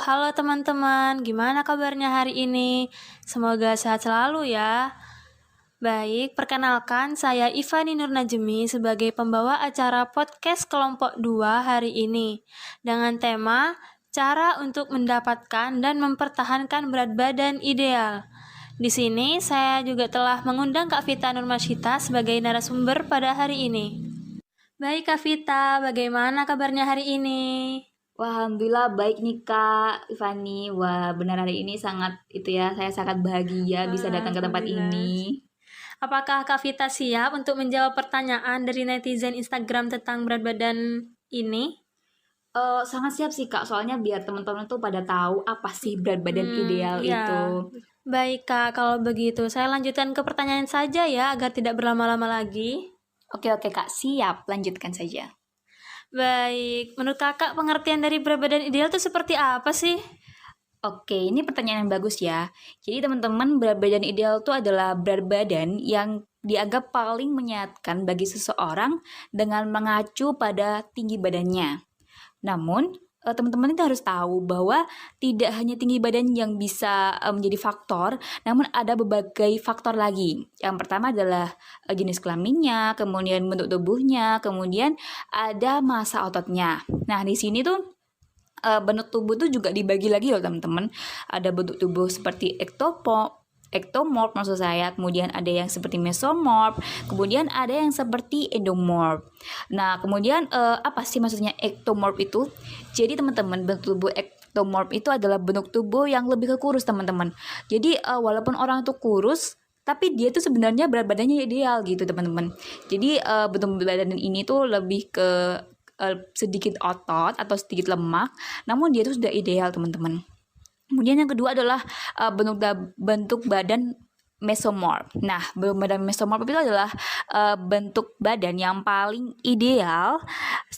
Halo teman-teman, gimana kabarnya hari ini? Semoga sehat selalu ya. Baik, perkenalkan saya Ivani Nurnajemi sebagai pembawa acara podcast kelompok 2 hari ini dengan tema cara untuk mendapatkan dan mempertahankan berat badan ideal. Di sini saya juga telah mengundang Kak Vita Nurmasyita sebagai narasumber pada hari ini. Baik Kak Vita, bagaimana kabarnya hari ini? Wah, alhamdulillah baik nih Kak Ivani. Wah, benar hari ini saya sangat bahagia bisa datang ke tempat Alhamdulillah. ini. Apakah Kak Vita siap untuk menjawab pertanyaan dari netizen Instagram tentang berat badan ini? Sangat siap sih Kak, soalnya biar teman-teman tuh pada tahu apa sih berat badan ideal Iya. itu. Baik Kak, kalau begitu saya lanjutkan ke pertanyaan saja ya agar tidak berlama-lama lagi. Oke Kak, siap. Lanjutkan saja. Baik, menurut Kakak pengertian dari berat badan ideal itu seperti apa sih? Oke, ini pertanyaan yang bagus ya. Jadi teman-teman, berat badan ideal itu adalah berat badan yang dianggap paling menyehatkan bagi seseorang dengan mengacu pada tinggi badannya. Namun, teman-teman itu harus tahu bahwa tidak hanya tinggi badan yang bisa menjadi faktor, namun ada berbagai faktor lagi. Yang pertama adalah jenis kelaminnya, kemudian bentuk tubuhnya, kemudian ada massa ototnya. Nah, di sini tuh bentuk tubuh tuh juga dibagi lagi loh teman-teman. Ada bentuk tubuh seperti ektomorf maksud saya, kemudian ada yang seperti mesomorf, kemudian ada yang seperti endomorf. Nah, kemudian apa sih maksudnya ektomorf itu? Jadi teman-teman, bentuk tubuh ektomorf itu adalah bentuk tubuh yang lebih ke kurus teman-teman. Jadi walaupun orang itu kurus, tapi dia tuh sebenarnya berat badannya ideal gitu teman-teman. Jadi bentuk badan ini tuh lebih ke sedikit otot atau sedikit lemak, namun dia tuh sudah ideal teman-teman. Kemudian yang kedua adalah bentuk badan mesomorf. Nah, badan mesomorf itu adalah bentuk badan yang paling ideal,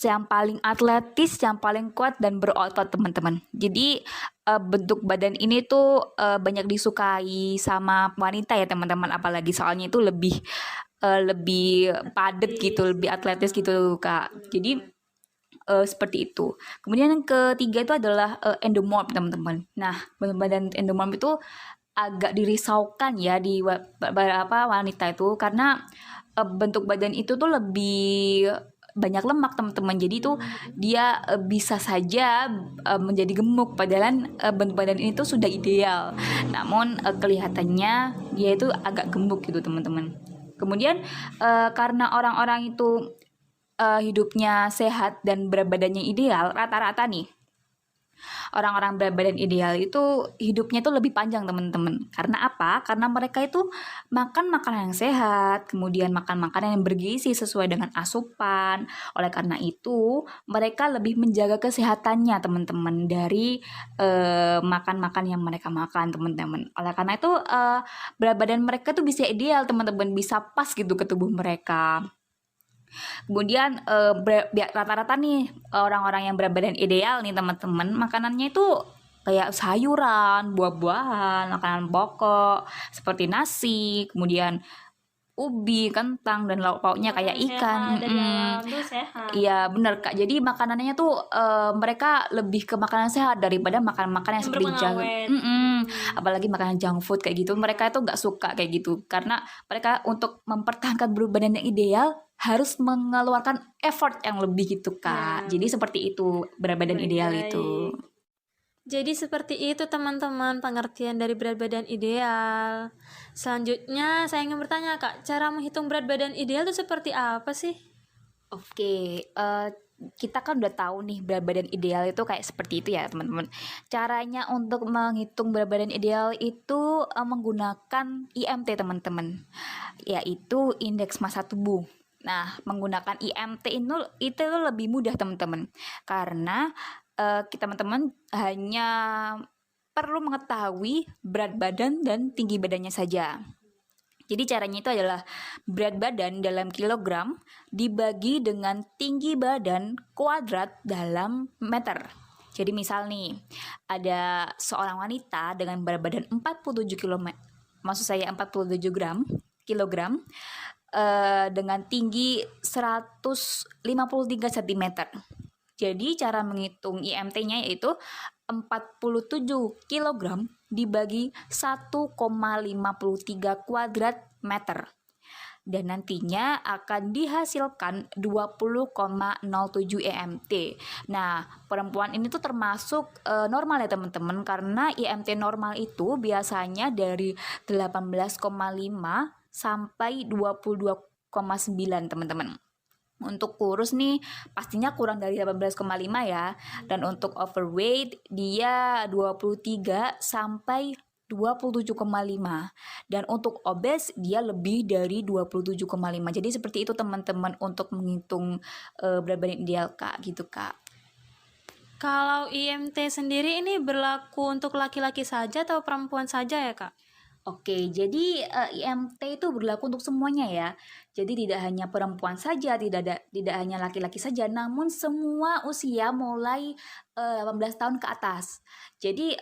yang paling atletis, yang paling kuat dan berotot teman-teman. Jadi bentuk badan ini tuh banyak disukai sama wanita ya teman-teman, apalagi soalnya itu lebih padat gitu, lebih atletis gitu Kak. Jadi seperti itu. Kemudian yang ketiga itu adalah endomorph teman-teman. Nah, badan endomorph itu agak dirisaukan ya di beberapa wanita itu karena bentuk badan itu tuh lebih banyak lemak teman-teman. Jadi tuh dia bisa saja menjadi gemuk padahal bentuk badan ini tuh sudah ideal. Namun kelihatannya dia itu agak gemuk gitu teman-teman. Kemudian karena orang-orang itu hidupnya sehat dan berat badannya ideal, rata-rata nih orang-orang berat badan ideal itu hidupnya tuh lebih panjang teman-teman. Karena apa? Karena mereka itu makan makanan yang sehat, kemudian makan makanan yang bergizi sesuai dengan asupan. Oleh karena itu mereka lebih menjaga kesehatannya teman-teman dari makan-makan yang mereka makan teman-teman. Oleh karena itu berat badan mereka tuh bisa ideal teman-teman, bisa pas gitu ke tubuh mereka. Kemudian rata-rata nih orang-orang yang berat badan ideal nih teman-teman, makanannya itu kayak sayuran, buah-buahan, makanan pokok seperti nasi, kemudian ubi, kentang dan lauk pauknya kayak ikan. Dari alam tuh sehat. Iya benar Kak. Jadi makanannya tuh mereka lebih ke makanan sehat daripada makan-makan yang seperti junk. Apalagi makanan junk food kayak gitu. Mereka itu nggak suka kayak gitu karena mereka untuk mempertahankan berat badan yang ideal harus mengeluarkan effort yang lebih gitu Kak. Jadi seperti itu berat badan ideal itu. Jadi seperti itu teman-teman pengertian dari berat badan ideal. Selanjutnya saya ingin bertanya Kak, cara menghitung berat badan ideal itu seperti apa sih? Oke, kita kan udah tahu nih berat badan ideal itu kayak seperti itu ya teman-teman. Caranya untuk menghitung berat badan ideal itu menggunakan IMT teman-teman, yaitu indeks massa tubuh. Nah, menggunakan IMT itu lebih mudah teman-teman, karena teman-teman hanya perlu mengetahui berat badan dan tinggi badannya saja. Jadi caranya itu adalah berat badan dalam kilogram dibagi dengan tinggi badan kuadrat dalam meter. Jadi misal nih, ada seorang wanita dengan berat badan 47 km, maksud saya 47 kilogram, dengan tinggi 153 cm. Jadi cara menghitung IMT-nya yaitu 47 kg dibagi 1,53 kuadrat meter. Dan nantinya akan dihasilkan 20,07 EMT. Nah, perempuan ini tuh termasuk normal ya teman-teman, karena IMT normal itu biasanya dari 18,5 sampai 22,9 teman-teman. Untuk kurus nih pastinya kurang dari 18,5 ya. Dan untuk overweight dia 23 sampai 27,5. Dan untuk obes dia lebih dari 27,5. Jadi seperti itu teman-teman untuk menghitung berat badan ideal Kak, gitu Kak. Kalau IMT sendiri ini berlaku untuk laki-laki saja atau perempuan saja ya, Kak? Oke, jadi IMT itu berlaku untuk semuanya ya. Jadi tidak hanya perempuan saja, tidak hanya laki-laki saja, namun semua usia mulai 18 tahun ke atas. Jadi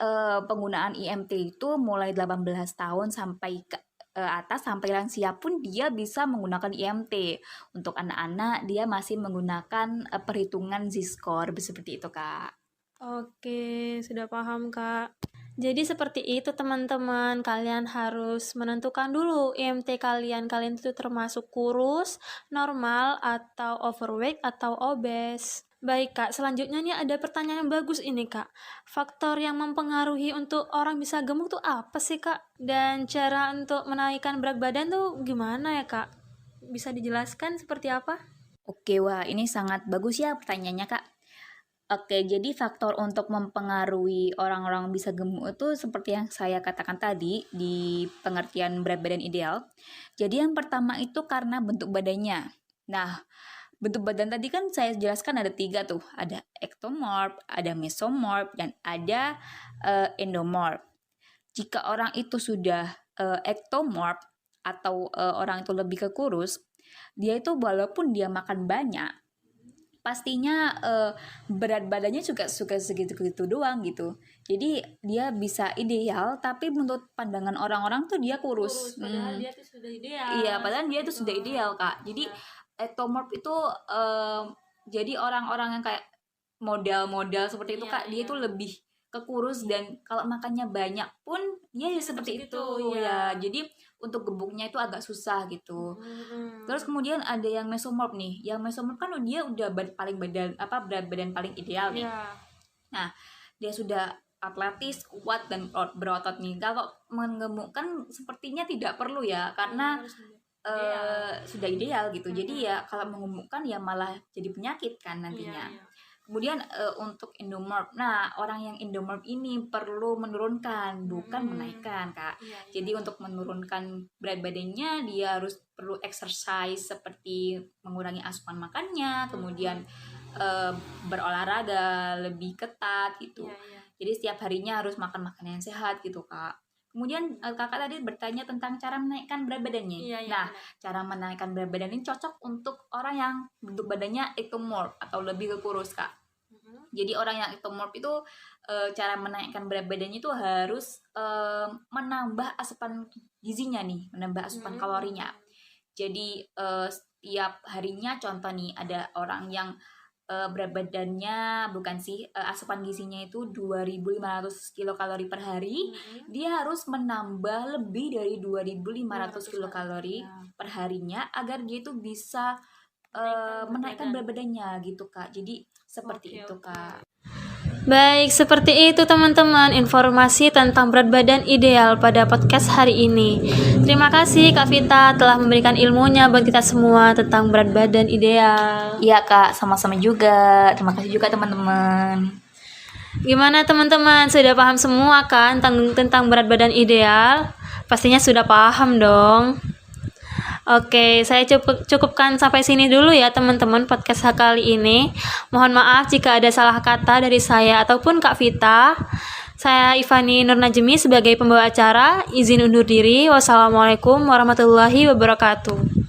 penggunaan IMT itu mulai 18 tahun sampai ke atas, sampai lansia pun dia bisa menggunakan IMT. Untuk anak-anak dia masih menggunakan perhitungan Z-score seperti itu, Kak. Oke, sudah paham, Kak. Jadi seperti itu teman-teman, kalian harus menentukan dulu IMT kalian itu termasuk kurus, normal, atau overweight, atau obes. Baik Kak, selanjutnya nih ada pertanyaan yang bagus ini Kak. Faktor yang mempengaruhi untuk orang bisa gemuk tuh apa sih Kak? Dan cara untuk menaikkan berat badan tuh gimana ya Kak? Bisa dijelaskan seperti apa? Oke, wah ini sangat bagus ya pertanyaannya Kak. Oke, jadi faktor untuk mempengaruhi orang-orang bisa gemuk itu seperti yang saya katakan tadi di pengertian berat badan ideal. Jadi yang pertama itu karena bentuk badannya. Nah, bentuk badan tadi kan saya jelaskan ada 3 tuh. Ada ectomorph, ada mesomorph, dan ada endomorph. Jika orang itu sudah ectomorph atau orang itu lebih ke kurus, dia itu walaupun dia makan banyak, pastinya berat badannya juga suka segitu-gitu doang gitu. Jadi dia bisa ideal, tapi menurut pandangan orang-orang tuh dia kurus. Padahal dia tuh sudah ideal. Iya, padahal dia tuh sudah ideal Kak. Jadi ectomorph itu jadi orang-orang yang kayak model-model seperti itu Kak. Dia tuh lebih kekurus dan kalau makannya banyak pun dia ya seperti itu ya. Jadi untuk gemuknya itu agak susah gitu. Terus kemudian ada yang mesomorph nih. Yang mesomorph kan dia udah berat badan paling ideal nih. Nah, dia sudah atletis, kuat dan berotot nih. Kalau menggemukkan sepertinya tidak perlu ya, karena sudah ideal gitu. Jadi ya kalau menggemukkan ya malah jadi penyakit kan nantinya. Kemudian untuk endomorph, nah orang yang endomorph ini perlu menurunkan, bukan menaikkan Kak. Jadi untuk menurunkan berat badannya dia harus perlu exercise seperti mengurangi asupan makannya, kemudian berolahraga lebih ketat gitu. Jadi setiap harinya harus makan makanan yang sehat gitu Kak. Kemudian kakak tadi bertanya tentang cara menaikkan berat badannya. Nah, cara menaikkan berat badan ini cocok untuk orang yang bentuk badannya ectomorph atau lebih ke kurus Kak. Jadi orang yang ectomorph itu cara menaikkan berat badannya itu harus menambah asupan gizinya nih, menambah asupan kalorinya. Jadi setiap harinya contoh nih ada orang yang berat badannya asupan gizinya itu 2.500 kilokalori per hari, dia harus menambah lebih dari 2.500 kilokalori per harinya agar dia itu bisa menaikkan berat badannya gitu Kak. Jadi seperti itu Kak. Baik, seperti itu teman-teman informasi tentang berat badan ideal pada podcast hari ini. Terima kasih Kak Vita telah memberikan ilmunya buat kita semua tentang berat badan ideal. Iya Kak, sama-sama juga. Terima kasih juga teman-teman. Gimana teman-teman, sudah paham semua kan tentang berat badan ideal? Pastinya sudah paham dong. Oke, saya cukupkan sampai sini dulu ya teman-teman podcast kali ini. Mohon maaf jika ada salah kata dari saya ataupun Kak Vita. Saya Ivani Nurnajemi sebagai pembawa acara. Izin undur diri. Wassalamualaikum warahmatullahi wabarakatuh.